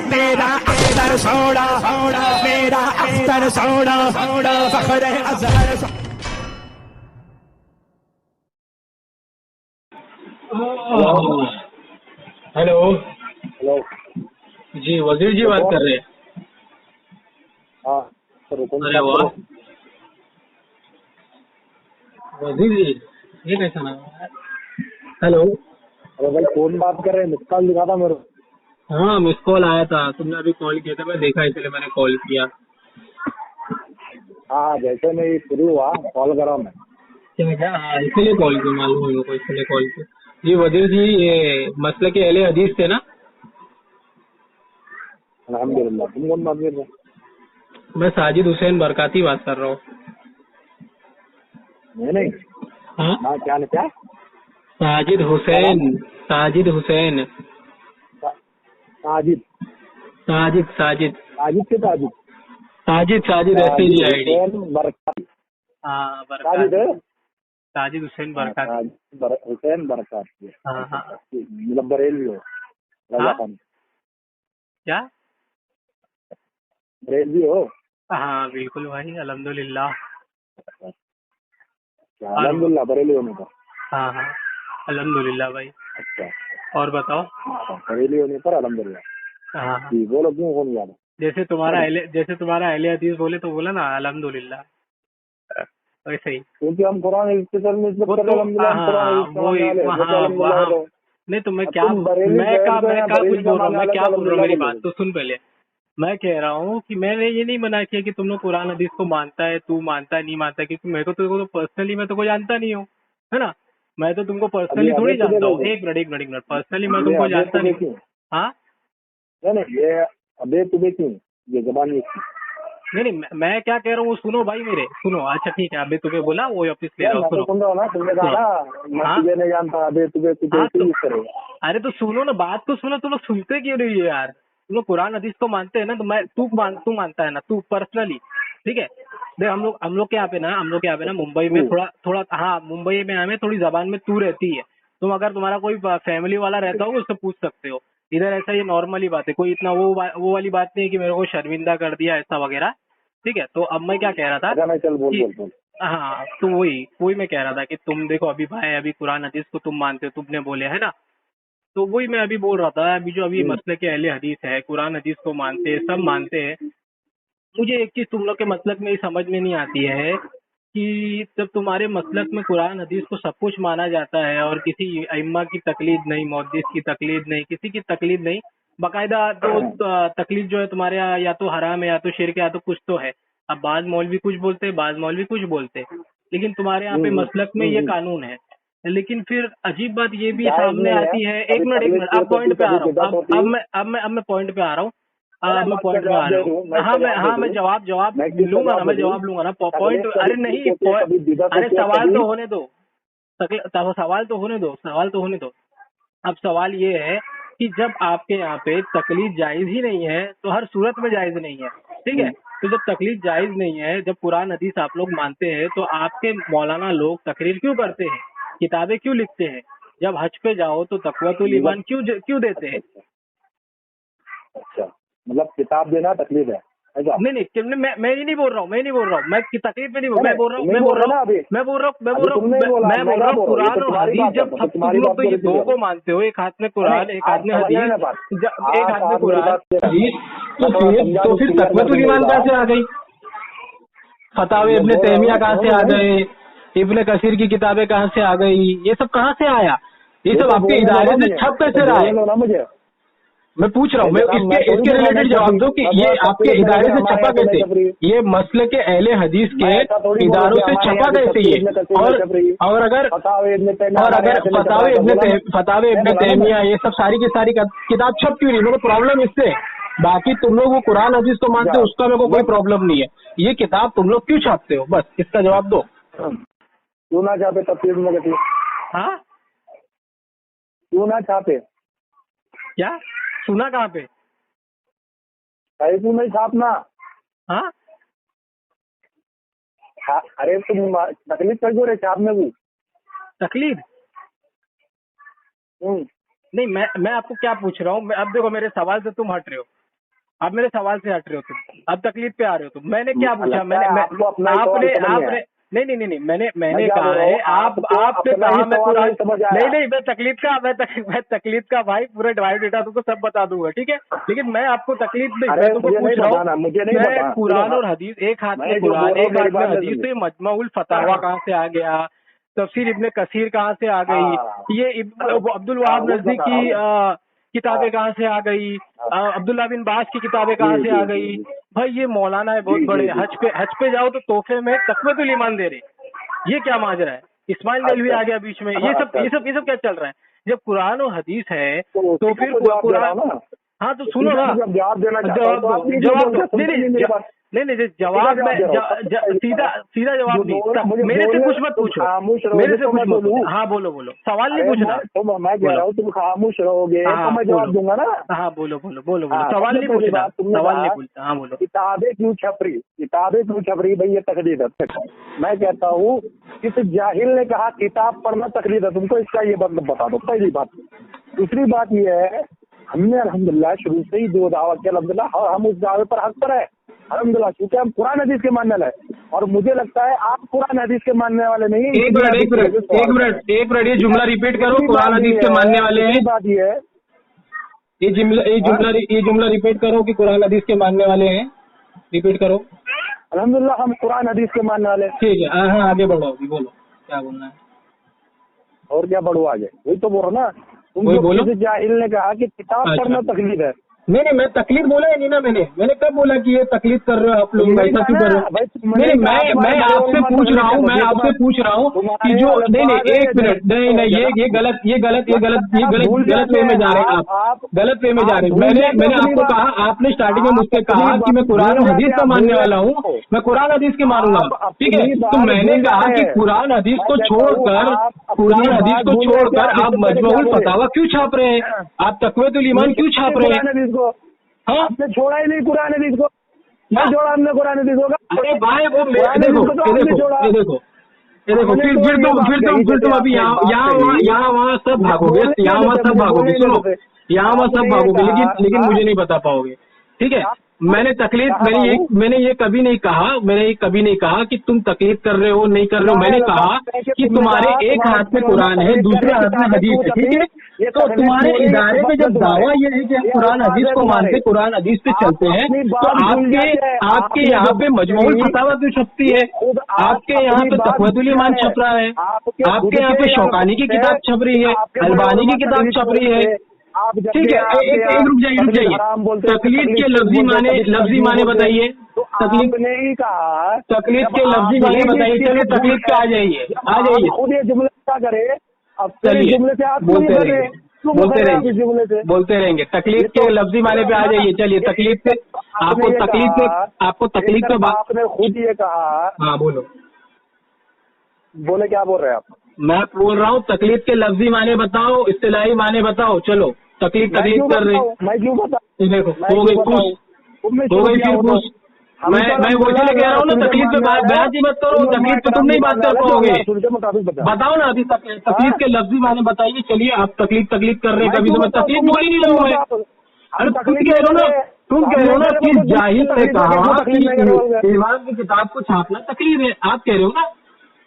मेरा अख्तर सोना मेरा अख्तर सोना फख्र अज़हर। हेलो। हेलो। जी वजीर जी बात कर रहे हैं। हाँ सर, अरे वाह वजीर जी, ये कैसा नाम है? हेलो। अरे भाई कौन बात कर रहे हैं? मिस कॉल दिखा था मेरे को। हाँ मिस कॉल आया था, तुमने अभी कॉल किया था, मैं देखा इसलिए मैंने कॉल किया। हाँ जैसे मैं फ्री हुआ कॉल करा मैं। क्या क्या? हाँ इसीलिए कॉल किया, मालूम है मेरे को, इसलिए कॉल किया। जी वजीर जी, ये मसले के अहले हदीस थे ना? अल्हम्दुलिल्लाह। तुम कौन बात कर रहे हो? मैं साजिद हुसैन बरकाती बात कर रहा हूँ। नहीं हाँ हाँ, क्या साजिद क्या नाम? हुसैन। साजिद हुसैन। साजिद। साजिद साजिद साजिद के साजिद। साजिद साजिद ऐसे ही आईडी। हुसैन बरकत। हाँ साजिद बरकाती। है। साजिद हुसैन हाँ, बरकाती। हुसैन बरकत। हाँ हाँ। मतलब बरेलवी हो? रजा हाँ खान क्या? बरेलवी हो? हाँ बिल्कुल भाई, अल्हम्दुलिल्लाह। क्या और अल्हम्दुलिल्लाह बरेली होने पर? हाँ हाँ अल्हम्दुलिल्लाह भाई। अच्छा, और बताओ। बरेली होने पर अल्हम्दुलिल्लाह। हाँ हाँ, जी बोलो, क्यों फोन किया था? जैसे तुम्हारा अहले हदीस बोले तो बोला ना अल्हम्दुलिल्लाह, वैसे ही। क्योंकि हम कुरान स्पेशल में वो कर रहे तो हैं, अल्हम्दुलिल्लाह हम कुरान हाँ हदीस के मानने वाले हैं, वो तो वहाँ अल्हम्दुलिल्लाह वहाँ बोलो। नहीं तो अब तुम बरेली मैं शहर से क्या या कुछ बरेली का बोल रहा हूँ, मानने मैं वाले तो क्या बोल रहा हूँ, अल्हम्दुलिल्लाह मेरी बात बोलोगे। तो सुन पहले। मैं कह रहा हूँ कि मैंने ये नहीं मना किया कि तुम लोग कुरान हदीस को मानता है, तू मानता है नहीं मानता है, क्योंकि मेरे को तो पर्सनली मैं तो कोई जानता नहीं हूँ, है ना। मैं तो तुमको अभी पर्सनली अबे थोड़ी तुझे जानता हूँ। देखो, एक मिनट पर्सनली मैं ये तुमको अबे जानता तुझे नहीं हूँ। क्यों? हाँ नहीं ये अबे तुझे क्यों? ये जबान ये क्यों? नहीं, मैं क्या कह रहा हूँ सुनो भाई मेरे, सुनो। अच्छा ठीक है, अभी तुम्हें बोला वो ऑफिस ले यार रहा हूँ, मैं तो सुनो सुन रहा हूँ ना, तुमने कहा सुनो। ना मैं हाँ तुझे नहीं जानता, अबे तुझे तुझे हाँ ऐसे तो यूज करेगा। अरे तो सुनो ना, बात तो सुनो। तुम लोग सुनते क्यों नहीं हो यार? तुम लोग कुरान हदीस को मानते हैं ना, तो मैं तू मानता है ना, तू पर्सनली। ठीक है, देख हम लोग के यहाँ पे ना मुंबई में तू थोड़ा थोड़ा, हाँ मुंबई में हमें थोड़ी जबान में तू रहती है। तुम अगर तुम्हारा कोई फैमिली वाला रहता हो उससे पूछ सकते हो। इधर ऐसा ये नॉर्मली बात है, कोई इतना वो वाली बात नहीं है कि मेरे को शर्मिंदा कर दिया ऐसा वगैरह। ठीक है, तो अब मैं क्या कह रहा था अच्छा नहीं, चल बोल कि बोल बोल। हाँ, तो वही मैं कह रहा था कि तुम देखो अभी भाई, अभी कुरान हदीस को तुम मानते हो, तुमने बोले है ना। तो वही मैं अभी बोल रहा था, अभी जो अभी मसले के अहले हदीस है, कुरान हदीस को मानते हैं, सब मानते हैं। मुझे एक चीज तुम लोग के मसलक में ही समझ में नहीं आती है कि जब तुम्हारे मसलक में कुरान हदीस को सब कुछ माना जाता है और किसी अइम्मा की तकलीद नहीं, मुहद्दिस की तकलीद नहीं, किसी की तकलीद नहीं, बाकायदा तो तकलीद जो है तुम्हारे यहाँ या तो हराम है या तो शिर्क है या तो कुछ तो है। अब बाद मौलवी कुछ बोलते हैं, बाद मौलवी कुछ बोलते हैं, लेकिन तुम्हारे यहाँ पे मसलक में ये कानून है। लेकिन फिर अजीब बात ये भी जायज सामने नहीं है। आती है। कभी एक तकलीफ मिनट, की अब होती, पॉइंट पे आ कभी रहा बिदअत हूँ। होती। अब मैं पॉइंट पे आ रहा हूँ। अरे मैं मैं पॉइंट पे जवाब आ दे रहा हूँ। दूं, मैं हाँ जवाब दे मैं दूं, जवाब मैं किसका लूंगा ना, जवाब मैं दे दूं? जवाब लूंगा ना। पॉइंट, तकलीफ अरे कभी ठीक नहीं, होती है, कभी बिदअत अरे होती है, सवाल कभी तो होने दो। सवाल तो होने दो, अब सवाल ये है कि जब आपके यहाँ पे तकलीफ जायज ही नहीं है तो हर सूरत में जायज नहीं है। ठीक है, तो जब तकलीफ जायज नहीं है, जब कुरान हदीस आप लोग मानते हैं, तो आपके मौलाना लोग तकरीर क्यों करते हैं, किताबें क्यों लिखते हैं? जब हज पे जाओ तो तकवतुल मतलब ईमान क्यों देते अच्छा हैं? अच्छा अच्छा, मतलब किताब देना तकलीफ है ऐसा? नहीं, मैं ये नहीं बोल रहा हूँ, मैं की तकलीफ में नहीं नहीं नहीं, तुम नहीं बोल रहे ना अभी। अभी तुमने ही बोला, मैं क्या बोल रहा हूँ? ये कुरान तो और तुम्हारी हदीस। बात है, जब तो सब तुम तुम्हारी लोग बात तो को ये रिपीट दो करो। को मानते हो, एक हाथ में नहीं नहीं, कुरान, एक हाथ आज में समझ में हदीस। ना बात। एक हाथ में आज मेरी कुरान बात क्लियर है। हदीस, मैं थोड़ा समझा तो दूं, फिर क्लियर कर तकवतुल दूं मेरी ईमान कहाँ बात। से आ गई? फतावे मैं इब्ने बोल रहा हूँ तैमिया ना, कहाँ सुनो से आ तो नहीं। गए? इब्ने कसीर की किताबें कहाँ से आ गई? ये सब कहाँ से आया? ये ये सब तो आपके बोलने दो इदारे ना से मुझे, छप ये तो कैसे रहा है? बोलने दो ना मुझे। मैं पूछ रहा हूँ, मैं जनाब मैं थोड़ी इसके बोल रहा हूँ मैं रिलेटेड जवाब छपरी, दो कि मैं ये थोड़ा आपके तफसीर इदारे में से हमारे छपा यहाँ तो नहीं कैसे? छपरी। ये मसले के अहले हदीस मैं के ऐसा थोड़ी बोला कि इदारों से हमारे छपा यहाँ की कैसे तफसीर ये? इब्ने कसीर में और छपरी, और अगर फतावे इब्ने तैमिया और हमारे अगर यहाँ से नहीं छपरा, ऐसा बोला मैं। फतावे मैं इब्ने बोला ना मैं। तैमिया ये सब सारी की सारी किताब छप क्यों नहीं? मेरे को प्रॉब्लम इससे। बाकी तुम लोग वो कुरान हदीस तो मानते अच्छा हो, उसका मेरे को कोई मतलब प्रॉब्लम नहीं है। ये किताब तुम लोग क्यों छापते हो, बस इसका जवाब दो। क्यों ना छापे तफसीर में कसी? हाँ क्यों ना छापे? क्या सुना कहाँ पे? क्यों नहीं छापना? हाँ अरे तुम तकलीफ कर क्यों रहे छापने को? तकलीफ नहीं, मैं आपको क्या पूछ रहा हूँ, अब देखो मेरे सवाल से तुम हट रहे हो। आप मेरे सवाल से हट रहे हो तुम, अब तकलीफ पे आ रहे हो तुम। मैंने क्या पूछा? लगता है आपको अपना ही सवाल आपने समझ में आपने आया। नहीं, मैंने मैं क्या कहा बोल रहा है, हूँ, आपको आपने अपना कहा ही मैं सवाल कुरान, नहीं समझ आया। नहीं मैं तकलीफ का भाई पूरा डिवाइड डेटा तुमको सब बता दूंगा, ठीक है। लेकिन मैं आपको तकलीफ नहीं, अरे मैं तुमको मुझे नहीं पूछ रहा बताना, हूँ, मुझे नहीं मैं बताना। कुरान और हदीस, एक हाथ में मैं जो बोल कुरान रहा हूँ एक हाथ मेरी में बात हदीस, नहीं तो ये मजमुउल फतावा कहाँ से आ गया, तफसीर इब्ने कसीर कहाँ से आ गई, हाँ। ये अब्दुल वहाब वो नजदी बता रहा की हूँ। किताबें कहाँ से आ गई, अब्दुल्ला बिन बास की किताबें कहाँ जी से जी आ जी गई। जी भाई ये मौलाना है बहुत जी बड़े, जी जी। हज पे जाओ तो तोहफे में तकवीतुल ईमान दे रहे, ये क्या माजरा है? इस्माइल देलवी अच्छा आ गया बीच में, अच्छा ये सब क्या चल रहा है? जब कुरान और हदीस है तो तो उसी फिर को जवाब दे रहा कुरान, हूँ ना। हाँ तो उसी सुनो का ना, जब जवाब देना चाहता हूँ जवाब तो आप दो, बीच में जवाब बोल दो, के सुनते नहीं मेरी बात। नहीं सीधा जवाब में जवाब दे रहा हूँ। सीधा जवाब जो नहीं, बोल मुझे मेरे से बोलने कुछ मत तुम पूछो, खामोश मेरे रहोगे से तो कुछ मैं मत बोलूँ। पूछो। हाँ बोलो, सवाल नहीं अरे पूछना। मैं कह रहा हूँ तुम खामोश रहोगे तो मैं जवाब दूंगा ना। हाँ बोलो, हाँ, सवाल सबसे नहीं पहली पूछना, बात तुमने सवाल कहा नहीं पूछना। हाँ बोलो। किताबें क्यों छप रही भाई, ये तकलीफ है। मैं कहता हूँ किस जाहिल ने कहा किताब पढ़ना तकलीफ है, तुमको इसका ये मतलब बता दो, पहली बात। दूसरी बात ये है, हमने अल्हम्दुलिल्लाह शुरू से ही जो दावा किया अल्हम्दुलिल्लाह, और हम उस दावे पर हक पर है अल्हम्दुलिल्लाह, क्योंकि हम कुरान हदीस के मानने वाले हैं। और मुझे लगता है आप कुरान हदीस के मानने वाले नहीं। एक मिनट ये जुमला रिपीट करो, कुरान हदीस के मानने वाले हैं। बात ये है, ये जुमला रिपीट करो कि कुरान हदीस के मानने वाले हैं, रिपीट करो। अल्हम्दुलिल्लाह हम कुरान हदीस के मानने वाले हैं। ठीक है, हाँ आगे बढ़ो, अभी बोलो क्या बोलना है। और क्या बढ़ो आगे, वही तो बोल रहा ना। तुम वही जो बोलो। किसी जाहिल ने कहा कि किताब अच्छा। पढ़ना तकलीफ है। नहीं मैं तकलीफ बोला है नहीं ना, मैंने कब बोला कि ये तकलीफ कर रहे हो आप लोग, ऐसा क्यों कर रहे हो? नहीं मैं आपसे पूछ रहा हूँ, कि जो नहीं एक मिनट, नहीं ये गलत वे में जा रहे हैं आप, गलत वे में जा रहे हैं। मैंने आपको कहा, आपने स्टार्टिंग में मुझसे कहा कि मैं कुरान हदीस का मानने वाला हूँ, मैं कुरान हदीस के मानूंगा, ठीक है। तो मैंने कहा कि कुरान हदीस को छोड़कर आप मजमुउल फतावा क्यों छाप रहे हैं, आप तक़वीतुल ईमान क्यों छाप रहे हैं? हाँ, आपने छोड़ा ही नहीं कुरान हदीस को, नहीं छोड़ा हमने कुरान हदीस को। अरे भाई वो फिर तुम अभी यहाँ वहाँ सब भागोगे, सुनो, यहाँ वहाँ सब भागोगे, लेकिन मुझे नहीं बता पाओगे, ठीक है। मैंने ये कभी नहीं कहा कि तुम तकलीफ कर रहे हो, नहीं कर रहे हो। मैंने कहा कि तुम्हारे एक हाथ में कुरान है, दूसरे हाथ में हदीस है, ठीक है। तो तुम्हारे इदारे में जब दावा ये है कि हम कुरान हदीस को मानते, कुरान हदीस पे चलते हैं, तो आपके यहाँ पे मजमुउल फतावा क्यों छपती है? आपके यहाँ पे तक़वीतुल ईमान छप रहा है, आपके यहाँ पे शौकानी की किताब छप रही है, अलबानी की किताब छप रही है, ठीक है। एक रुक जाइए, तकलीफ के लफ्जी माने बताइए, तकलीफ के लफ्जी माने बताइए। चलिए तकलीफ पे आ जाइए। खुद ये जुमले क्या करे, अब चलिए जुमले से आप बोलते रहेंगे। तकलीफ के लफ्जी माने पे आ जाइए। चलिए तकलीफ पे आपको तकलीफ पे आपने खुद ये कहा। हाँ बोलो, बोले क्या बोल रहे हैं आप? मैं बोल रहा हूँ तकलीफ के लफ्जी माने बताओ, इस्तिलाही माने बताओ। चलो तकलीफ कर रहे, मैं क्यों बताऊं? देखो हो गई फिर पूछ। मैं वो चले कह रहा हूँ ना, तकलीफ पे बयान ही मत करो, तकलीफ पे तुम नहीं बात कर पाओगे। बताओ ना अभी तकलीफ के लफ्जी माने बताइए। चलिए आप तकलीफ कर रहे हैं, कभी तो मैं तकलीफ बोल ही नहीं रहा हूँ मैं। अरे तुम कह रहे हो ना कि जाहिल ने कहा कि ईमान की किताब को छापना तकलीफ है, आप कह रहे हो ना।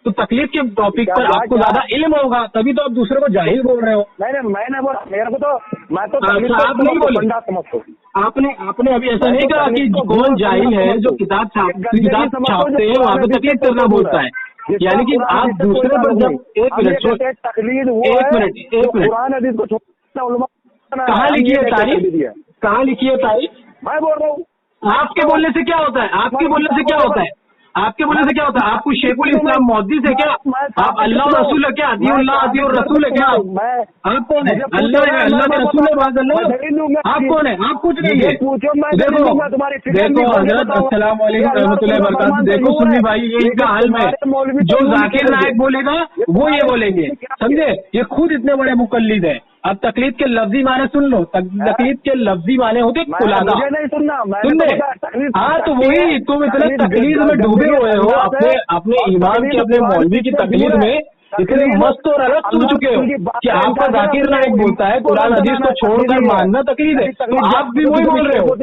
तो तकलीफ के टॉपिक पर आपको ज्यादा इल्म होगा, तभी तो आप दूसरे को जाहिल बोल रहे हो। नहीं मैंने बोला, मेरे को तो मैं तो आप नहीं बोले, आपने अभी ऐसा नहीं कहा कि कौन जाहिल है जो किताब छापते हैं वहाँ पे तकलीफ करना बोलता है। यानी कि आप दूसरे पर जब एक मिनट कहाँ लिखी है तारीख? मैं बोल रहा हूँ आपके बोलने से क्या होता है? आपके बोलने से क्या होता है? आपको शेखुल इस्लाम मोहद्दिस है क्या? आप अल्लाह और रसूल है क्या? अदी और रसूल है क्या? आप कौन है? अल्लाह है, अल्लाह के रसूल है, बात अल्लाह। आप कौन है? आप कुछ नहीं है। देखो हजरत अस्सलाम वालेकुम रहमतुल्लाहि व बरकातहू। देखो सुन्नी भाई, ये इनका हाल है। जो जाकिर नायक बोलेगा वो ये बोलेंगे, समझे? ये खुद इतने बड़े मुकल्लिद है। अब तकलीफ के लफ्जी माने सुन लो, तकलीफ के लफ्जी माने होते कुलादा। सुनने हाँ, तो वही तुम इतने तकलीफ में डूबे हुए हो, अपने ईमान की, अपने मौलवी की तकलीफ में इतने मस्त और अलग हो चुके हो कि आपका जाकिर नायक बोलता है कुरान हदीस को छोड़कर मानना तकलीफ है, तो आप भी वही बोल रहे हो।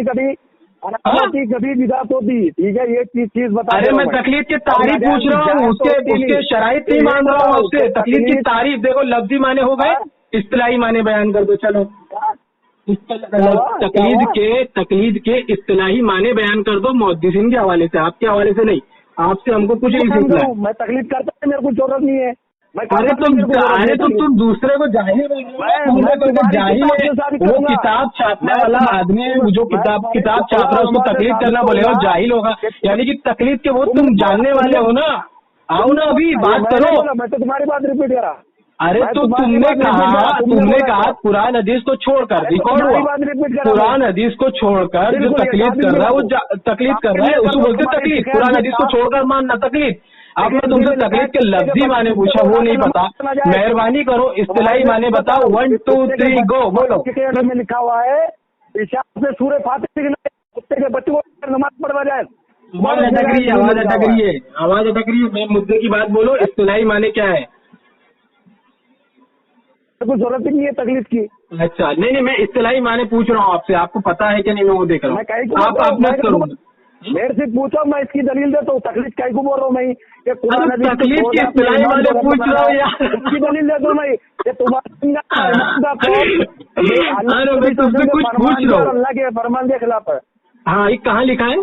की कभी बिदात होती, ठीक है, ये चीज बता। अरे मैं तकलीफ की तारीफ पूछ रहा हूँ, उसके शराइत नहीं मान रहा हूँ उससे। तकलीफ की तारीफ देखो, लफ्जी माने हो गए, इस्तिलाही माने बयान कर दो। चलो तकलीद के इस्तिलाही माने बयान कर दो मुहद्दिसीन के हवाले से, आपके हवाले से नहीं। आपसे हमको कुछ नहीं सीखना है। मैं तकलीफ करता है, मेरे को जरूरत नहीं है। अरे तुम दूसरे को जाहिल बोल रहे हो। जाहिल है वो किताब छापने वाला आदमी है, जो किताब छाप रहा है उसको तकलीफ करना बोलेगा जाहिल होगा। यानी कि तकलीफ के वो तुम जानने वाले हो ना। आओ ना अभी बात करो। मैं तो तुम्हारी बात रिपीट करा। अरे तो तुमने कहा कुरान हदीस को छोड़कर, रिकॉर्ड हुआ, कुरान हदीस को छोड़कर जो तकलीफ कर रहा है वो तकलीफ कर रहा है, उसको बोलते तकलीफ। कुरान हदीस को छोड़कर मानना तकलीफ। आपने तुमसे तकलीफ के लफ्जी माने पूछा, वो नहीं पता। मेहरबानी करो इस्तिलाही माने बताओ। 1 2 3 गो बोलो। में लिखा हुआ है इशारे से सूरह फातिहा कुत्ते के बच्चों को नमाज पढ़वा जाए। आवाज अटक रही है, आवाज अटक रही है। मैं मुद्दे की बात बोलो, इस्तिलाही माने क्या है? कुछ जरूरत ही नहीं है तकलीफ की। अच्छा नहीं, मैं इस्तिलाही माने पूछ रहा हूँ आपसे, आपको पता है कि नहीं मैं वो देख रहा हूँ। आप मत करो, मेरे से पूछो, मैं इसकी दलील देता हूँ। तकलीफ कहीं को बोल रहा हूँ मैं, ये तकलीफ की इस्तिलाही माने पूछ रहा हूँ यार, इसकी दलील देता हूँ मैं। ये तुम्हारा मैं तुमसे कुछ पूछ रहा हूँ, अल्लाह के फरमान के खिलाफ है। हाँ, ये कहाँ लिखा है?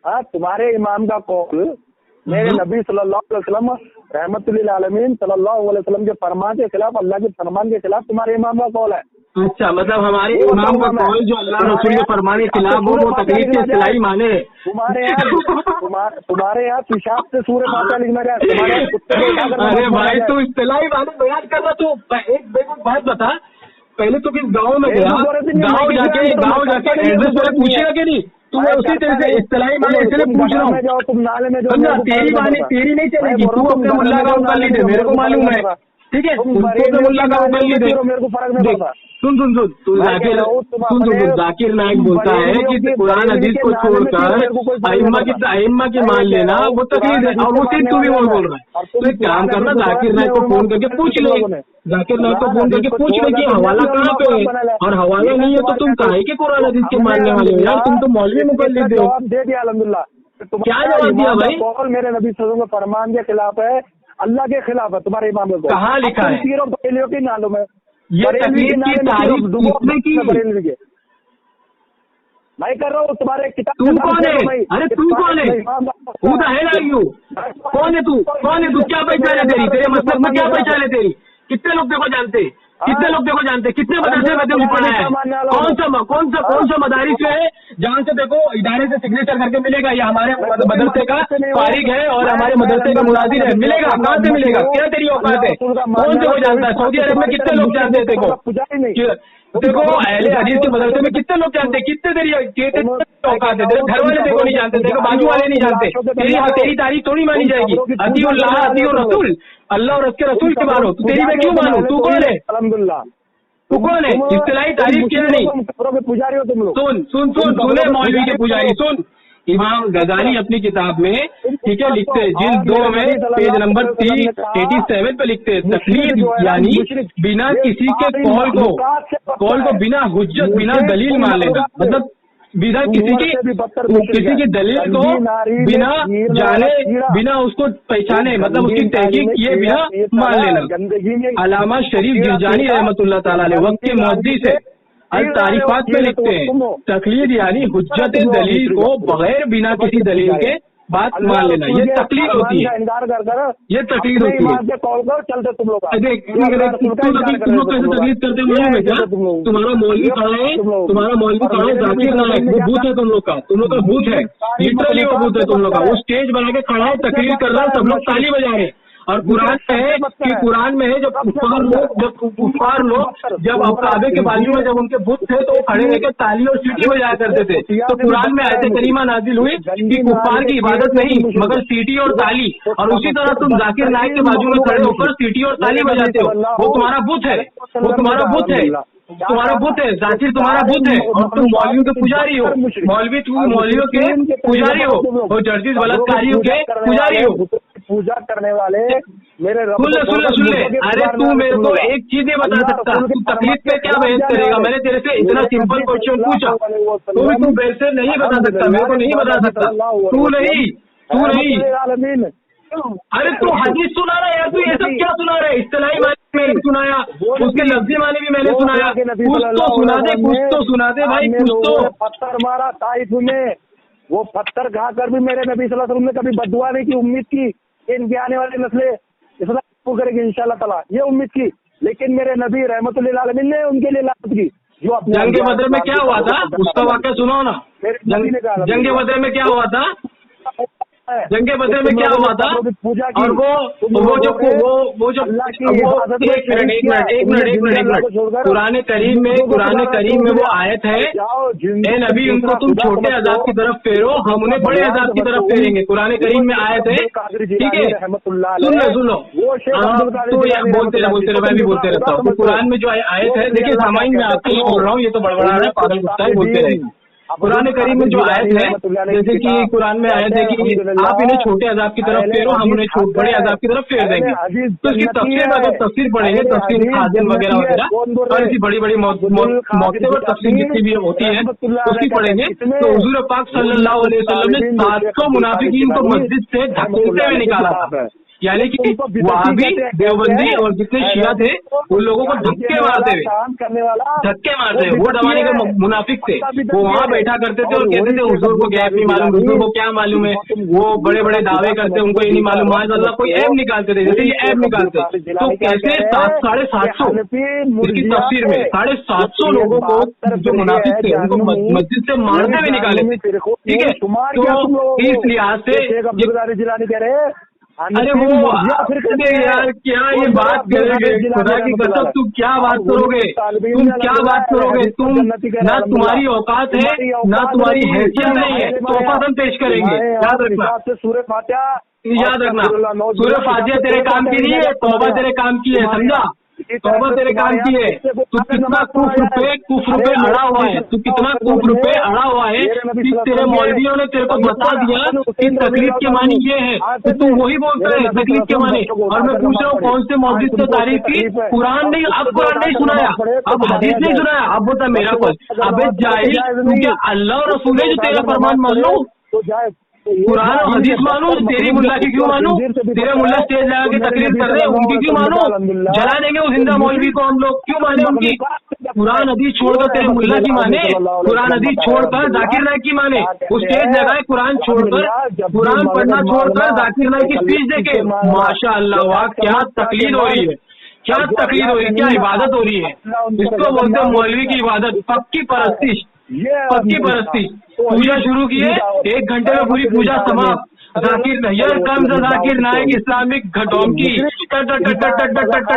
हाँ, तुम्हारे इमाम का कौल मेरे नबी सल्लल्लाहु अलैहि वसल्लम रहमतुल्लिल आलमीन सल्लल्लाहु अलैहि वसल्लम के फरमान के खिलाफ, अल्लाह के फरमान के खिलाफ तुम्हारे इमाम का कौल है। अच्छा, मतलब हमारे इमाम का कौल जो अल्लाह रसूल के फरमान के खिलाफ हो, वो तकलीफ की इस्तिलाही माने। तुम्हारे यहाँ पेशाब से सूरह फातिहा लिखना जाए। अरे भाई तू इस्तिलाही माने बयान कर रहा। तू एक बात बता, पहले तो किस गाँव में गया, गाँव जाके एड्रेस वाले पूछेगा कि नहीं? तू उसी तरह से इस्तिलाही माने इसलिए पूछ रहा हूँ। तुम नाले में जाओ, तेरी नहीं चलेगी। तू अपने मुल्ला का कर लीजिए, मेरे को मालूम है, ठीक है? तुमको मुल्ला का कर लीजिए, मेरे को फर्क नहीं पड़ता। सुन जाकिर नाइक बोलता है कि कुरान हदीस को छोड़कर अइम्मा की मान लेना वो तकलीफ है, और उसी तू भी बोल रहा है। तो एक काम करना, जाकिर नाइक को फोन करके पूछ ले, जाकिर नाइक को फोन करके पूछ ले कि हवाला कहाँ पे है, और हवाला नहीं है तो तुम काहे के कुरान हदीस के मानने वाले हो यार? तुम तो मौलवी मुकल्लिद हो। दे दिया अल्हम्दुलिल्लाह। क्या जवाब दिया भाई? कौल मेरे नबी सल्लल्लाहु अलैहि वसल्लम के फरमान के खिलाफ है, अल्लाह के खिलाफ है। तुम्हारे इमाम को कहाँ लिखा है? की नालों में ये तकलीफ की तारीफ किसने की? मैं कर रहा हूँ तुम्हारे किताब। तू कौन है? अरे तू कौन है? Who the hell are you? कौन है तू? क्या पहचान है तेरी? तेरे मतलब में क्या पहचान है तेरी? कितने लोग देखो जानते? कितने मदरसे में तुम पढ़ा है? कौन सा मदारिस है जहाँ से देखो इदारे से सिग्नेचर करके मिलेगा ये हमारे मदरसे का फारिग है और हमारे मदरसे का मुनाजिर है? मिलेगा? कहाँ से मिलेगा? क्या तेरी औकात है? कौन से को जानता है? सऊदी अरब में कितने लोग जानते हैं? देखो अहले हदीस के मदरसे में कितने लोग जानते हैं? कितने तेरी औकात है? तेरे घर वाले देखो नहीं जानते, देखो बाजू वाले नहीं जानते। तेरी तारीफ थोड़ी मानी जाएगी। अतीउल्लाह अतीउर रसूल, अल्लाह और उसके रसूल के मानो। तू तेरी में क्यों मानो? तू कौन है? अल्हम्दुलिल्लाह। तू कौन है? इस्तिलाही तारीफ क्या नहीं? पुजारी हो तुम लोग। सुने मौलवी के पुजारी सुन। इमाम गजाली अपनी किताब में, ठीक है, लिखते हैं जिल्द 2 में पेज नंबर 387 पे लिखते हैं, तकलीद यानी बिना किसी के कौल को बिना हुज्जत बिना दलील मान लेना। मतलब बिना किसी की दलील को बिना जाने बिना उसको पहचाने, मतलब उसकी तहकीक किए बिना मान लेना। अलामा शरीफ जिरजानी रहमतुल्लाह ताला अलैह वक्त के मुहद्दिस है, अल तारीफात में लिखते हैं तकलीद यानी हुज्जत दलील को बगैर बिना किसी दलील के बात मान लेना। ये तकलीद होती है, ये तकलीद होती है। चलते तुम लोग तुम लोग कैसे तकलीद करते हैं? क्या तुम्हारा मौलवी कहाँ है? जाकिर नाइक, वो बूथ है तुम लोग का बूथ है, लिटरली वो बूथ है तुम लोग का। वो स्टेज बना के खड़ा है, तकलीद कर रहा है, सब लोग ताली बजा रहे हैं। और कुरान में है जब कुफार लोग जब काबे के बाजू में जब उनके बुत थे तो वो खड़े होकर ताली और सीटी बजाया करते थे। तो कुरान में आयत करीमा नाजिल हुई कि कुफार की इबादत नहीं मगर सीटी और ताली। और उसी तरह तुम जाकिर नाइक के बाजू में खड़े होकर सीटी और ताली बजाते हो। वो तुम्हारा बुत है, जाकिर तुम्हारा बुत है, और तुम मौलवियों के पुजारी हो। मौलवियों के पुजारी हो और जर्जिस बलात्कारियों के पुजारी हो। पूजा करने वाले मेरे सुन ले। अरे तू मेरे को एक चीज नहीं बता सकता, तू तकलीफ पे क्या बहस करेगा? मैंने तेरे से इतना सिंपल क्वेश्चन पूछा, तो भी तू बहस से नहीं बता सकता, मेरे को नहीं बता सकता। तू नहीं। अरे तू हदीस सुना रहा है यार, तू ये सब क्या सुना रहा है? इस्तिलाही मानी मैंने सुनाया, उसके लफ्जी मानी भी मैंने सुनाया। कुछ तो सुना दे, कुछ तो सुना दे भाई, कुछ तो। पत्थर मारा ताइफ में, वो पत्थर खाकर भी मेरे नबी सल्लल्लाहु अलैहि वसल्लम ने कभी बद्दुआ नहीं की। उम्मीद की इनके आने वाली नस्लें इस्लाम करेगी इंशाल्लाह ताला, ये उम्मीद की। लेकिन मेरे नबी रहमतुल लिल आलमीन ने उनके लिए लानत की। जो अपने जंग बदर में क्या हुआ था उसका वाक़या सुनाओ ना। जंग बदर में क्या हुआ था? जंग बदर में क्या हुआ था? और वो जो एक मिनट कुरान करीम में वो आयत है, ए नबी उनको तुम छोटे अजाब की तरफ फेरो, हम उन्हें बड़े अजाब की तरफ फेरेंगे। कुरान करीम में आयत है, ठीक है? सुन लो तो बोलते रहे, मैं भी बोलते रहता हूँ। तो कुरान में जो आयत है, देखिए सामाइन में आपको बोल रहा हूँ, ये तो बड़बड़ा रहा है, पागल कुत्ता है, बोलते रहेगा। कुरान करीम में जो आयत है, जैसे कि कुरान में आयत है कि आप इन्हें छोटे अजाब की तरफ फेरो, हम उन्हें बड़े अजाब की तरफ फेर देंगे। तो इसकी तफसीर अगर तफसीर पढ़ेंगे, तफसीर खादिम वगैरह और ऐसी बड़ी बड़ी मौके पर तफसीर जितनी भी होती है उसकी पढ़ेंगे। तो हुजूर पाक सल्लल्लाहु अलैहि वसल्लम ने 700 मुनाफिकीन को मस्जिद से धकेलते हुए निकाला था। यानी कि वहाबी, देवबंदी और जितने शिया थे उन लोगों को धक्के मारते हुए वो जमाने के मुनाफिक थे। वो वहाँ बैठा करते थे और कहते थे हुजूर को गैप नहीं मालूम, हुजूर को क्या मालूम है। वो बड़े बड़े दावे करते, उनको ये नहीं मालूम। माशाअल्लाह कोई ऐब निकालते थे, जैसे ये ऐब निकालते। तो कैसे 750 इसकी तफसीर में 750 लोगों को जो मुनाफिक थे उनको मस्जिद से मारते हुए निकाले थे, ठीक है? तो इस लिहाज से अरे वो यार क्या ये बात करोगे? खुदा की कसम तुम क्या बात करोगे? तुम ना तुम्हारी औकात है, ना तुम्हारी हैसियत नहीं है, तोहफा पेश करेंगे। याद रखना सूरह फातिहा तेरे काम की नहीं है, तौबा तेरे काम की है, समझा? तौबा तेरे काम की है। तू कितना कुफ्र पे अड़ा हुआ है, कि तेरे मौलवियों ने तेरे को बता दिया कि तकलीफ के मानी ये है, तो तू वही बोलता है तकलीफ के मानी। और मैं पूछ रहा हूँ कौन से मौजूद से तारीफ की? कुरान नहीं सुनाया, अब हदीस नहीं सुनाया, अब बोलता मेरा कुल। अबे जाहिल, तू क्या अल्लाह और रसूल है जो तेरा फरमान मान लो? कुरान और हदीस मानू, तेरी मुल्ला की क्यों मानू? तेरे मुल्ला स्टेज लगा के तकलीफ कर रहे हैं, उनकी क्यों मानू? जला देंगे उस जिंदा मौलवी को हम लोग, क्यों माने उनकी? कुरान हदीस छोड़कर तेरे मुल्ला की माने, कुरान हदीस छोड़कर जाकिर नाइक की माने। वो स्टेज लगाए कुरान छोड़कर, कुरान पढ़ना छोड़कर जाकिर नाइक की स्पीच देखे। माशाअल्लाह, वाह क्या तकलीफ हो रही है, क्या तकलीफ हो रही है, क्या इबादत हो रही है। इसको बोलते हैं मौलवी की इबादत, पक्की परस्तिश। पूजा शुरू की है, 1 घंटे में पूरी पूजा समाप्त। जाकिर नाइक इस्लामिक घटों की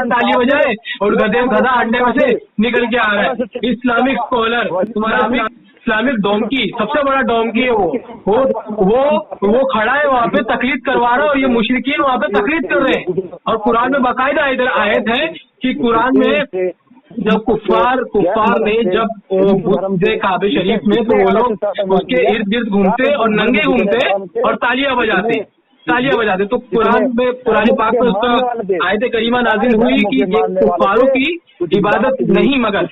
ताली बजाए और गधा अंडे में से निकल के आ रहा है। इस्लामिक स्कॉलर, तुम्हारा इस्लामिक डोंकी, सबसे बड़ा डोंकी है वो खड़ा है वहाँ पे, तकलीफ करवा रहा है, और ये मुशरिकीन वहाँ पे तकलीफ कर रहे हैं। और कुरान में बाकायदा इधर आयत है कि कुरान में जब कुफ्फार ने जब बुद्ध काबे शरीफ में, तो वो लोग उसके इर्द गिर्द घूमते और नंगे घूमते और तालियां बजाते। तो कुरान में, पुरानी पाक में उसका आयत करीमा नाजिल हुई कि कुफ्फारों की इबादत नहीं मगर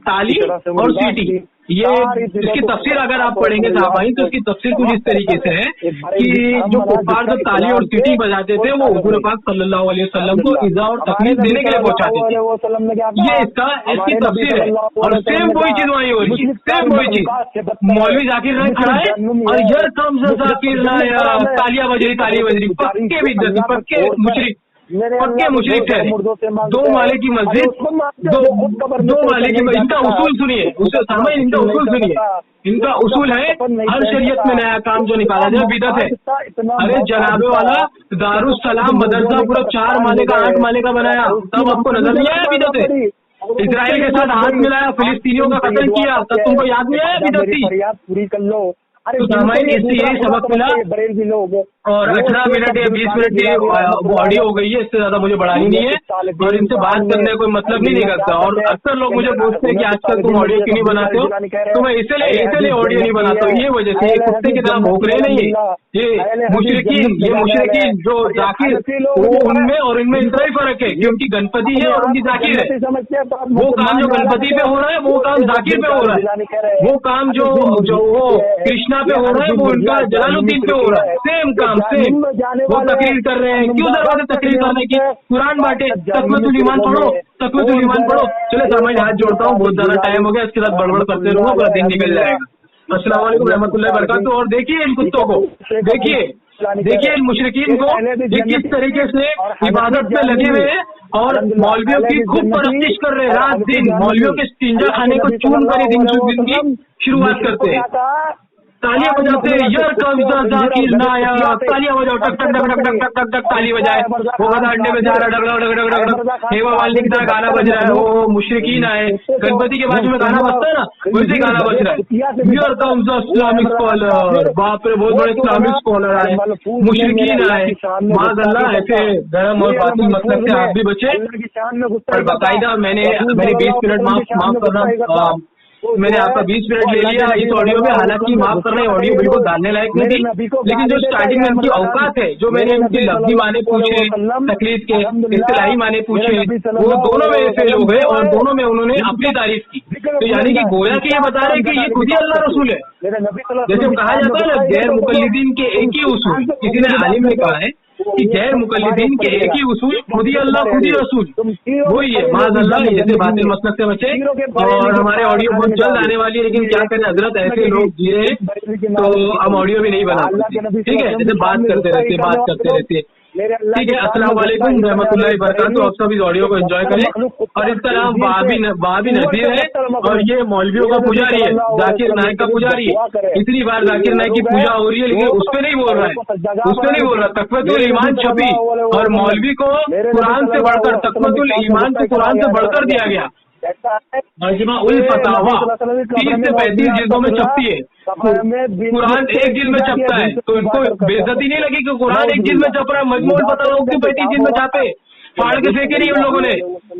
ताली और सीटी। ये इसकी तफसीर अगर आप पढ़ेंगे साहबाई, तो इसकी तफसीर कुछ इस तरीके से है कि जो कुफ्फार जब ताली और सीटी बजाते थे वो हुजूर पाक सल्लल्लाहु अलैहि वसल्लम को इज़ा और तकलीफ देने के लिए पहुंचाते थे। ये इसकी तफसीर है। और सेम वही चीज वही हो रही है, सेम वही चीज। मौलवी जाकिर नाइक खड़ा है और यार कम से जाकिर नाइक तालियां बज रही, पक्के विद्यार्थी, पक्के मुशरिक ठहरे। 2 माले की मस्जिद, दो माले की मस्जिद। इनका उसूल सुनिए, इनका उसूल सुनिए। इनका उसूल है हर शरीयत में नया काम जो निकाला जाए बिदअत है। अरे जनाबे वाला दारुस सलाम मदरसा पूरा 4 माले का 8 माले का बनाया, तब आपको नजर नहीं आया बिदअत है? इजराइल के साथ हाथ मिलाया, फिलिस्तीनियों का कत्ल किया, तब तुमको याद नहीं आया बिदअत थी? पूरी कर लो, अरे तो सामाइन इससे यही सबक मिला। बरेलवी लोग और 18 मिनट या 20 मिनट की ऑडियो हो गई है, इससे ज्यादा मुझे बढ़ानी नहीं है और इनसे बात करने का कोई मतलब नहीं निकलता। और अक्सर लोग मुझे पूछते हैं कि आजकल तुम ऑडियो क्यों नहीं बनाते हो, तो मैं इसलिए ऑडियो नहीं बनाता हूँ, ये वजह से कुत्ते की तरह भौंक रहे नहीं है ये मुशरिकीन जो जाकिर, वो उनमें और इनमें इतना ही फर्क है कि उनकी गणपति है और उनकी जाकिर है। वो काम जो गणपति पे हो रहा है वो काम जाकिर पे हो रहा है, वो काम जो वो कृष्णा पे हो रहा है वो उनका जलालुद्दीन पे हो रहा है। सेम काम सेम, वो तकरीर कर रहे हैं। क्यों जरूरत है तकरीर करने की? कुरान बांटे, तकवीतुल ईमान पढ़ो, तकवीतुल ईमान पढ़ो। चले सर मैं हाथ जोड़ता हूँ, बहुत ज्यादा टाइम हो गया, इसके साथ बड़बड़ करते रहूंगा, पूरा दिन निकल जाएगा। अस्सलाम वालेकुम रहमतुल्लाहि व बरकातहू। और देखिए इन कुत्तों को, देखिए इन मुशरिकीन को, ये किस तरीके से इबादत में लगे हुए हैं और मौलवियों की खूब परस्तिश कर रहे हैं रात दिन। मौलवियों के स्टिंजा खाने को चून कर दिन की शुरुआत करते हैं। तालियां बजाते हैं, यार कब्जा जाकिर नायाब, तालियां बजाओ, टक टक टक टक टक टक टक टक ताली बजाए। वो गधा अंडे में जा रहा, डग डग डग डग डग, हेवा वाली की तरह गाना बज रहा है। वो मुशरिकीन आए, गणपति के बाजू में गाना बजता है ना, वैसे गाना बज रहा है। यार कब्जा इस्लामिक स्कॉलर, बाप रे बहुत बड़े इस्लामिक स्कॉलर आए, मुशरिकीन आए। माज़अल्लाह ऐसे गरम और बातिल मतलब से आप भी बचे। और बाकायदा मैंने 20 मिनट माफ करना, मैंने आपका 20 मिनट ले लिया इस ऑडियो में। हालांकि माफ कर रहे हैं, ऑडियो बिल्कुल डालने लायक नहीं थी, लेकिन जो स्टार्टिंग में उनकी औकात है, जो मैंने उनकी लफ्जी माने पूछे, तकलीफ के इस्तिलाही माने पूछे, वो दोनों में फेल हो गए और दोनों में उन्होंने अपनी तारीफ की। तो यानी कि गोया कि ये बता रहे हैं कि ये खुद ही अल्लाह रसूल है। जैसे कहा जाता है ना, गैर मुकल्लिदीन के एक ही उसूल, किसी ने आलिम ने कहा है कि गैर मुकल्लिदीन के एक ही उसूल, खुद ही अल्लाह खुद ही रसूल, वही है। माज़अल्लाह जैसे बातिल मसलक से बचे। और हमारे ऑडियो बहुत जल्द आने वाली है, लेकिन क्या करें हजरत, ऐसे लोग जी रहे हैं तो हम ऑडियो भी नहीं बना सकते। ठीक है, जैसे बात करते रहते। ठीक है, अस्सलाम वालेकुम रहमतुल्लाहि व बरकातहू। आप सब इस ऑडियो को एंजॉय करें। और इसका नाम बाबी नज़ीर है और ये मौलवियों का पुजारी है, जाकिर नायक का पुजारी है। इतनी बार जाकिर नायक की पूजा हो रही है, लेकिन उस पर नहीं बोल रहा है, तकवतुल ईमान छपी और मौलवी को कुरान से बढ़कर, तकवतुल ईमान को कुरान से बढ़कर दिया गया। मजमा उल फतावा 30 से 35 जिल्दों में छपती है, कुरान एक जिल्द में छपता है। तो इनको बेइज्जती नहीं लगी कि कुरान एक जिल्द में छप रहा है, मजमा उल फतावा क्यों 35 जिल्द में छापे? फाड़ के फेंके नहीं उन लोगों ने,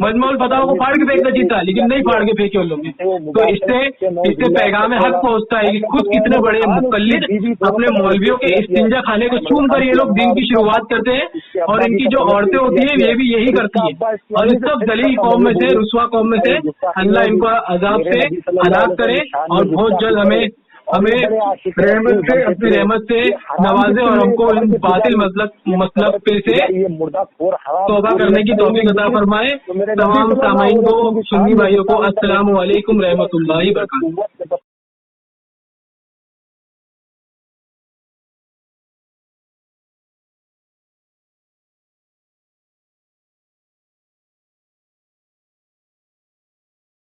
मजमा उल फतावा को फाड़ के फेंकना जीता, लेकिन नहीं फाड़ के फेंके उन लोगों ने। तो इससे पैगाम हक पहुंचता है कि खुद कितने बड़े मुकल्लिद अपने मौलवियों के इस्तिंजा खाने को चूम कर ये लोग दिन की शुरुआत करते हैं। और इनकी जो औरतें होती है ये भी यही करती है। और इस सब दलील कौम में से, रुस्वा कौम में से अल्लाह इनको अजाब से हलाक करे और बहुत जल्द हमें रहमत से, अपनी रहमत से नवाजे और हमको इन बातिल मसलब पे से तौबा करने की तौफीक अता फरमाए। तमाम सामाईन को, सुन्नी भाइयों को अस्सलामु अलैकुम रहमतुल्लाहि व बरकातहू।